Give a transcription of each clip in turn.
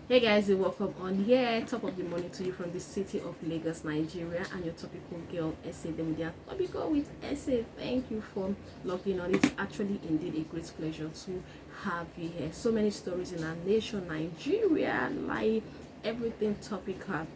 Hey guys, welcome on here. Top of the morning to you from the city of Lagos, Nigeria, and your topical girl, Essay the Media. Topical with Essay. Thank you for logging on. It's actually indeed a great pleasure to have you here. So many stories in our nation, Nigeria, like everything topical,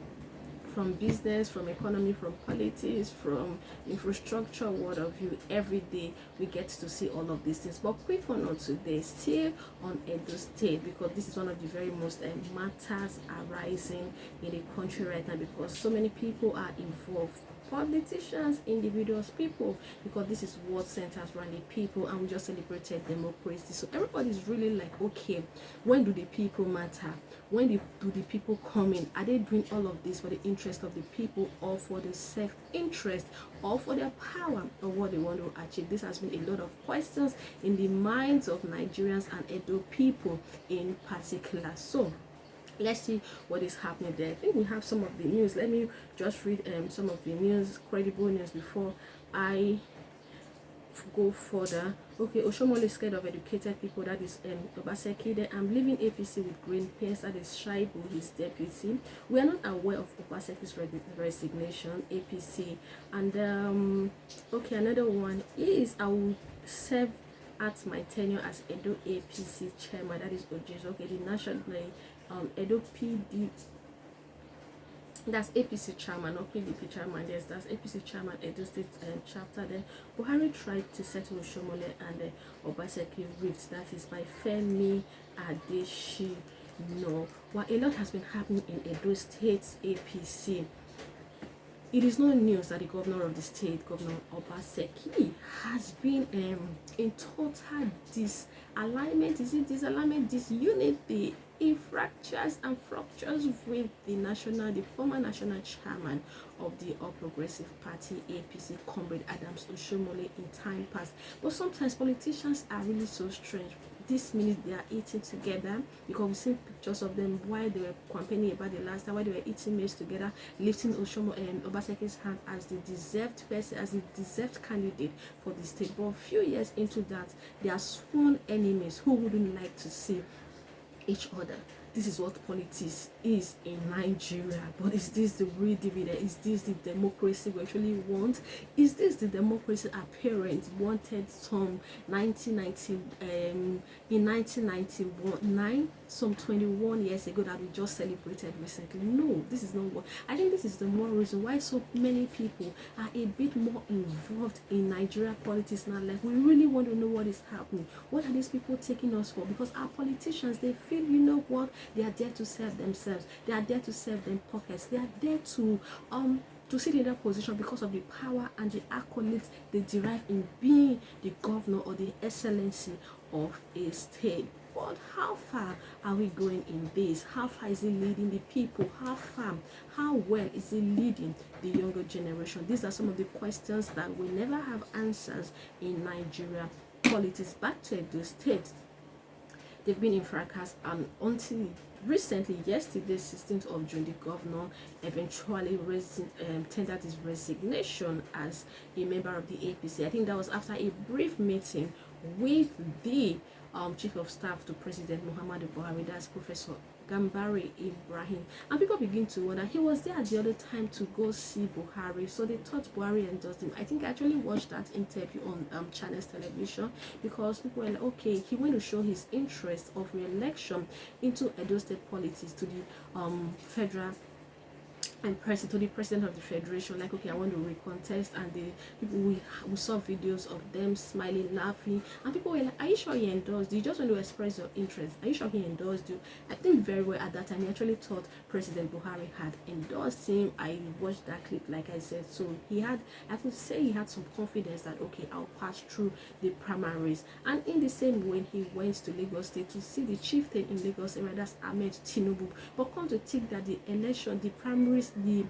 from business, from economy, from politics, from infrastructure, what of you. Every day we get to see all of these things. But quick one on today, still on Edo State, because this is one of the very most matters arising in the country right now, because so many people are involved, politicians, individuals, people, because this is what centers around the people, and we just celebrated democracy. So everybody's really like, okay, when do the people matter? When do the people come in? Are they doing all of this for the interest of the people, or for the self-interest, or for their power, or what they want to achieve? This has been a lot of questions in the minds of Nigerians and Edo people in particular. So let's see what is happening there. I think we have some of the news. Let me just read some of the news, credible news, before I go further. Okay, Oshiomole is scared of educated people. That is Obaseki. Then I'm leaving APC with green pairs. That is Shaibu, his deputy. We are not aware of Obaseki's resignation, APC. And okay, another one is I will serve at my tenure as Edo APC chairman. That is Oji's. Okay, the national Edo PD, that's APC chairman, not PDP chairman. Yes, that's APC chairman, Edo State chapter. There, Buhari tried to settle Oshiomole and Obaseki rift. That is by Femi Adeshi. No, well, a lot has been happening in Edo State APC. It is no news that the governor of the state, Governor Obaseki, has been in total disalignment. Is it disalignment, disunity? He fractures and fractures with the former national chairman of the All Progressive Party, APC, Comrade Adams Oshiomole, in time past. But sometimes politicians are really so strange. This minute they are eating together, because we've seen pictures of them while they were campaigning about the last time, while they were eating meals together, lifting Oshiomole and Obaseki's hand as the deserved person, as the deserved candidate for the state. But a few years into that, they are sworn enemies who wouldn't like to see each other. This is what politics is in Nigeria. But is this the real dividend? Is this the democracy we actually want? Is this the democracy our parents wanted some 1990 in 1991, some 21 years ago, that we just celebrated recently? No, this is not what I think. This is the more reason why so many people are a bit more involved in Nigeria politics now. Like, we really want to know what is happening. What are these people taking us for? Because our politicians, they feel, you know what, they are there to serve themselves. They are there to serve their pockets. They are there to sit in that position because of the power and the accolades they derive in being the governor or the excellency of a state. But how far are we going in this? How far is it leading the people? How far, how well is it leading the younger generation? These are some of the questions that will never have answers in Nigeria politics. Back to the state, they've been in fracas, and until recently, yesterday, 16th of June, the governor eventually tendered his resignation as a member of the APC. I think that was after a brief meeting with the chief of staff to President Muhammadu Buhari, that's Professor Gambari Ibrahim. And people begin to wonder, he was there at the other time to go see Buhari, so they thought Buhari endorsed him. I think I actually watched that interview on Channels Television, because people were like, okay, he went to show his interest of re-election into Edo State politics to the federal and to the president of the federation, like, okay, I want to recontest. And the people, we saw videos of them smiling, laughing, and people were like, are you sure he endorsed you? You just want to express your interest. Are you sure he endorsed you? I think very well at that time he actually thought President Buhari had endorsed him. I watched that clip, like I said. So he had, I could say he had some confidence that, okay, I'll pass through the primaries. And in the same way, he went to Lagos State to see the chieftain in Lagos area, that's Ahmed Tinubu. But come to think that the election, the primaries, the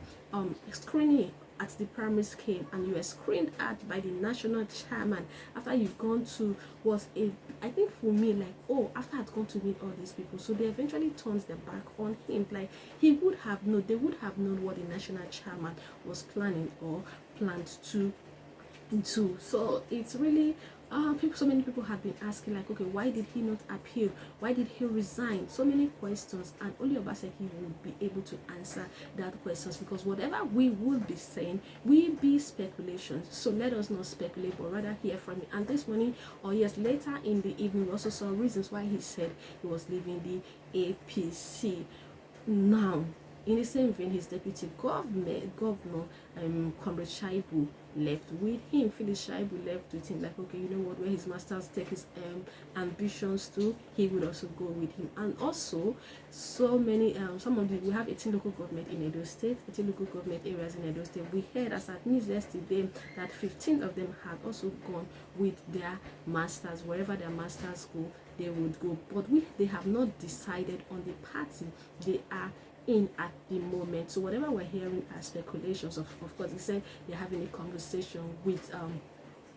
screening at the primaries came, and you were screened at by the national chairman after you've gone to, was a, I think for me, like, oh, after I'd gone to meet all these people. So they eventually turned their back on him. Like, he would have known, they would have known what the national chairman was planning or planned to do. So it's really People, so many people have been asking, like, okay, why did he not appeal? Why did he resign? So many questions, and only Obaseki would be able to answer that questions, because whatever we would be saying will be speculations. So let us not speculate, but rather hear from him. And this morning, or yes, later in the evening, we also saw reasons why he said he was leaving the APC. Now, in the same vein, his deputy governor, Comrade Shaibu, left with him. Phyllis Shaibu left with him. Like, okay, you know what? Where his masters take his ambitions to, he would also go with him. And also, so many we have 18 local government in Edo State, 18 local government areas in Edo State. We heard as at news yesterday that 15 of them had also gone with their masters. Wherever their masters go, they would go. But they have not decided on the party they are in at the moment. So whatever we're hearing are speculations. Of course, he said they're having a conversation with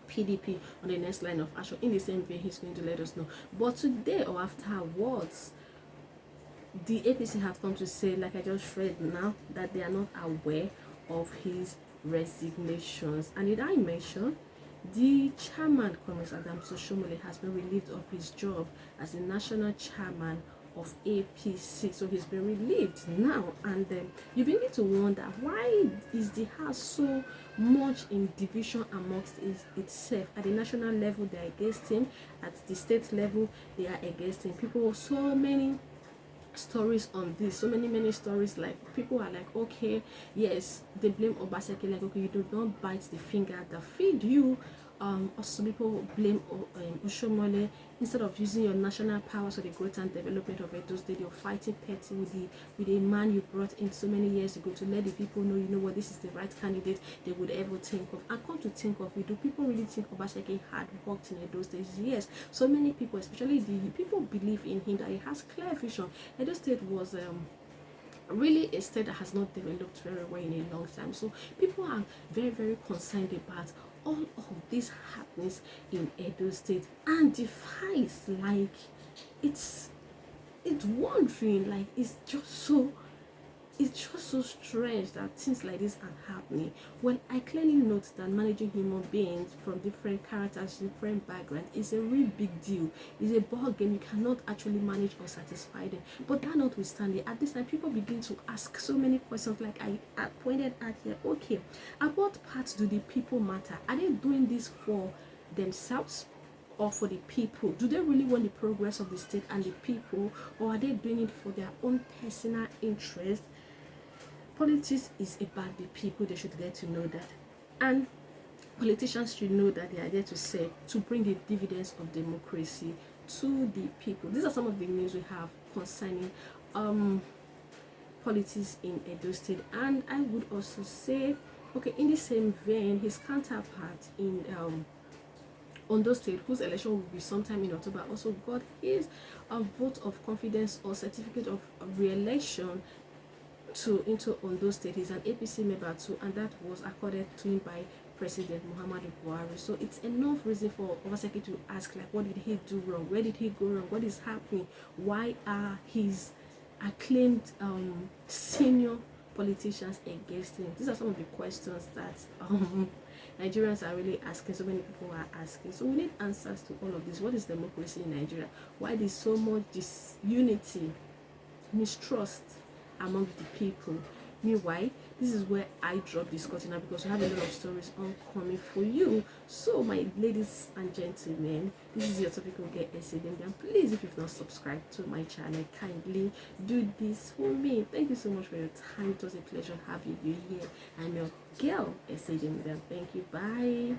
PDP on the next line of action. In the same way, he's going to let us know. But today or afterwards, the APC have come to say, like I just read now, that they are not aware of his resignations. And did I mention the chairman, Comrade Oshiomole, has been relieved of his job as the national chairman of APC. So he's been relieved now, and you begin to wonder, why is the house so much in division amongst itself? At the national level, they are against him. At the state level, they are against him. People, so many stories on this, so many stories. Like, people are like, okay, yes, they blame Obaseki, like, okay, you do not bite the finger that feed you. Also, people blame Oshiomole. Instead of using your national powers for the growth and development of Edo State, you're fighting petty with a man you brought in so many years ago to let the people know, you know what, this is the right candidate they would ever think of. And come to think of it, do people really think Obaseki had worked in Edo State? Yes, so many people, especially the people, believe in him, that he has clear vision. Edo State was really a state that has not developed very well in a long time. So people are very concerned about all of these happenings in Edo State, and the fights, like, it's wondering, like, it's just so strange that things like this are happening. When I clearly note that managing human beings from different characters, different backgrounds, is a real big deal. It's a ball game. You cannot actually manage or satisfy them. But that notwithstanding, at this time, people begin to ask so many questions, like I pointed out here. Okay, at what part do the people matter? Are they doing this for themselves or for the people? Do they really want the progress of the state and the people, or are they doing it for their own personal interest? Politics is about the people. They should get to know that, and politicians should know that they are there to serve, to bring the dividends of democracy to the people. These are some of the news we have concerning politics in Edo State. And I would also say, okay, in the same vein, his counterpart in Ondo State, whose election will be sometime in October, also got his vote of confidence or certificate of re-election into Ondo State. He's an APC member too, and that was accorded to him by President Muhammadu Buhari. So it's enough reason for Obaseki to ask, like, what did he do wrong? Where did he go wrong? What is happening? Why are his acclaimed senior politicians against him? These are some of the questions that Nigerians are really asking. So many people are asking. So we need answers to all of this. What is democracy in Nigeria? Why there's so much disunity, mistrust among the people? Meanwhile, this is where I drop this curtain now, because we have a lot of stories coming for you. So my ladies and gentlemen, this is your topical girl Esedem. Please, if you've not subscribed to my channel, kindly do this for me. Thank you so much for your time. It was a pleasure having you here. I'm your girl Esedem. Thank you. Bye.